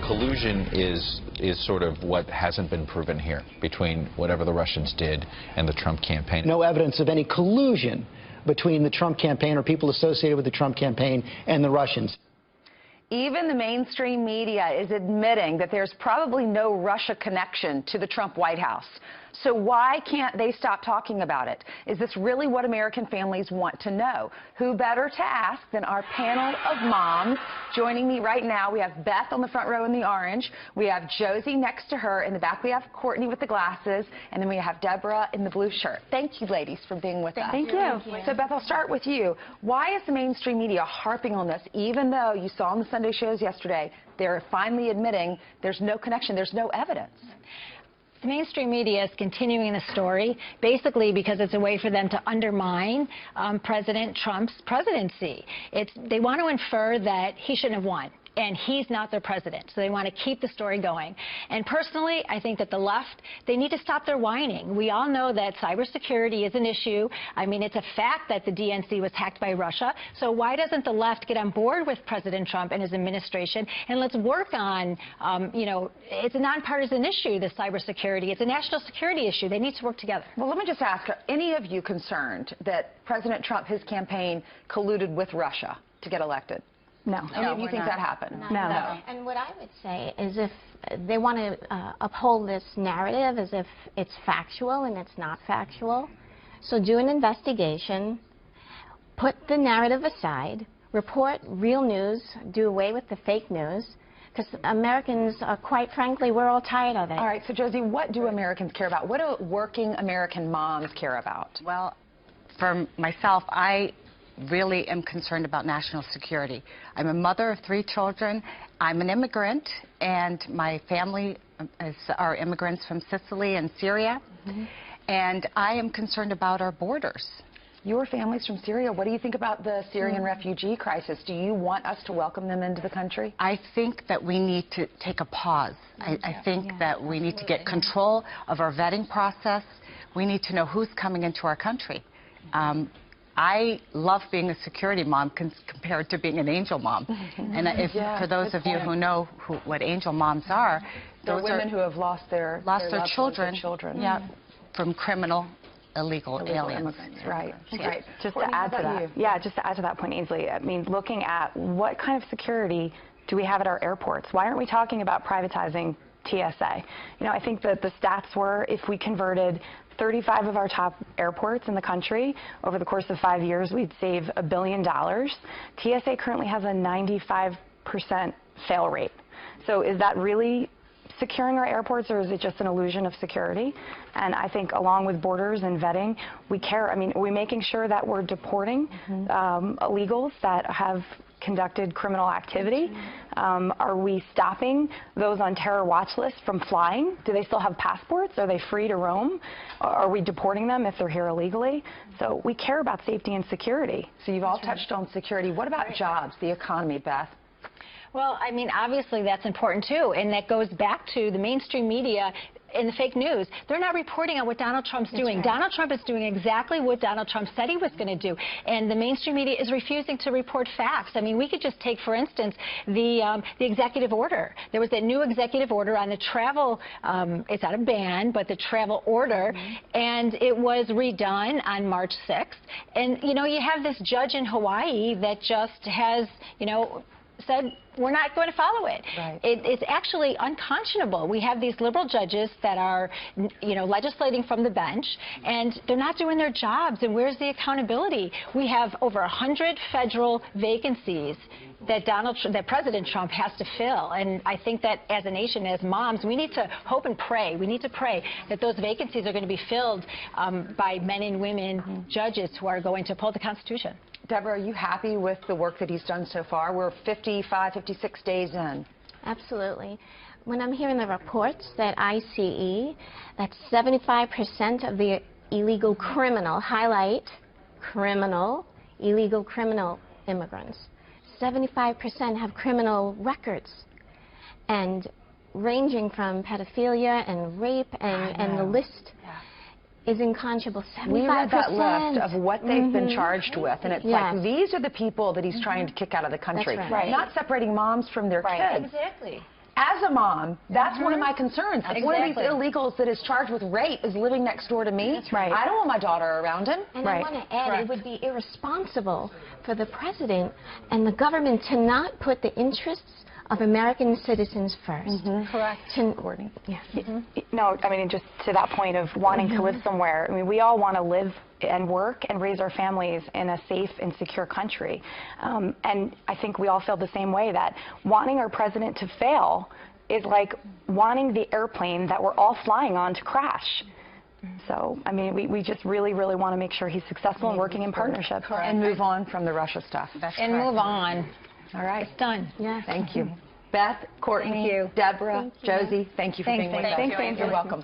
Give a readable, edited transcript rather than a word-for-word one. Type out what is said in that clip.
collusion is sort of what hasn't been proven here between whatever the Russians did and the Trump campaign. No evidence of any collusion between the Trump campaign or people associated with the Trump campaign and the Russians. Even the mainstream media is admitting that there's probably no Russia connection to the Trump White House. So why can't they stop talking about it? Is this really what American families want to know? Who better to ask than our panel of moms? Joining me right now, we have Beth on the front row in the orange. We have Josie next to her. In the back, we have Courtney with the glasses. And then we have Deborah in the blue shirt. Thank you, ladies, for being with us. Thank you. So, Beth, I'll start with you. Why is the mainstream media harping on this, even though you saw on the Sunday shows yesterday, they're finally admitting there's no connection, there's no evidence? The mainstream media is continuing the story basically because it's a way for them to undermine President Trump's presidency. They want to infer that he shouldn't have won. And he's not their president, so they want to keep the story going. And personally, I think that the left, they need to stop their whining. We all know that cybersecurity is an issue. I mean, it's a fact that the DNC was hacked by Russia. So why doesn't the left get on board with President Trump and his administration? And let's work on, it's a nonpartisan issue, the cybersecurity. It's a national security issue. They need to work together. Well, let me just ask, are any of you concerned that President Trump, his campaign, colluded with Russia to get elected? No. Any of you think that happened? No. And what I would say is if they want to uphold this narrative as if it's factual and it's not factual, so do an investigation, put the narrative aside, report real news, do away with the fake news, because Americans, quite frankly, we're all tired of it. All right, so Josie, what do Americans care about? What do working American moms care about? Well, for myself, I really am concerned about national security. I'm a mother of 3 children. I'm an immigrant, and my family are immigrants from Sicily and Syria. And I am concerned about our borders. Your family's from Syria. What do you think about the Syrian refugee crisis? Do you want us to welcome them into the country? I think that we need to take a pause. I think that we need to get control of our vetting process. We need to know who's coming into our country. I love being a security mom compared to being an angel mom. And for those of you who know what angel moms are, those are women who have lost their children. Yeah, from illegal aliens. Right. Right. Just to add to that, just to add to that point, Ainsley, I mean, looking at what kind of security do we have at our airports? Why aren't we talking about privatizing TSA? You know, I think that the stats were if we converted 35 of our top airports in the country over the course of 5 years, we'd save $1 billion. TSA currently has a 95% fail rate. So is that really securing our airports, or is it just an illusion of security? And I think along with borders and vetting, we care. I mean, are we making sure that we're deporting illegals that have conducted criminal activity? Are we stopping those on terror watch lists from flying? Do they still have passports? Are they free to roam? Are we deporting them if they're here illegally? So we care about safety and security. So you've all touched on security. What about jobs, the economy, Beth? Well, I mean, obviously that's important too, and that goes back to the mainstream media and the fake news. They're not reporting on what Donald Trump's doing. Right. Donald Trump is doing exactly what Donald Trump said he was going to do, and the mainstream media is refusing to report facts. I mean, we could just take, for instance, the executive order. There was that new executive order on the travel, it's not a ban, but the travel order, and it was redone on March 6th. And, you know, you have this judge in Hawaii that just has, said we're not going to follow it. Right. It's actually unconscionable. We have these liberal judges that are, legislating from the bench, and they're not doing their jobs. And where's the accountability? We have over 100 federal vacancies that President Trump has to fill. And I think that as a nation, as moms, we need to hope and pray. We need to pray that those vacancies are going to be filled by men and women judges who are going to uphold the Constitution. Deborah, are you happy with the work that he's done so far? We're 55, 56 days in. Absolutely. When I'm hearing the reports that ICE, that 75% of the illegal criminal, highlight criminal, illegal criminal immigrants, 75% have criminal records, and ranging from pedophilia and rape and the list is unconscionable. 75%. We read that list of what they've been charged with, and it's like these are the people that he's trying to kick out of the country. That's right. Not separating moms from their kids. Exactly. as a mom, that's one of my concerns. If one of these illegals that is charged with rape is living next door to me, That's right. I don't want my daughter around him. And I want to add, it would be irresponsible for the president and the government to not put the interests of American citizens first. Correct. Courtney. Yeah. No, I mean, just to that point of wanting to live somewhere, I mean, we all want to live and work and raise our families in a safe and secure country. And I think we all feel the same way, that wanting our president to fail is like wanting the airplane that we're all flying on to crash. So, I mean, we just really, really want to make sure he's successful and working in partnership. And move on from the Russia stuff. And move on. All right. It's done. Yeah. Thank you. Beth, Courtney, Thank you. Deborah, Josie, thank you for being with us. Thanks, Ainsley. You're welcome.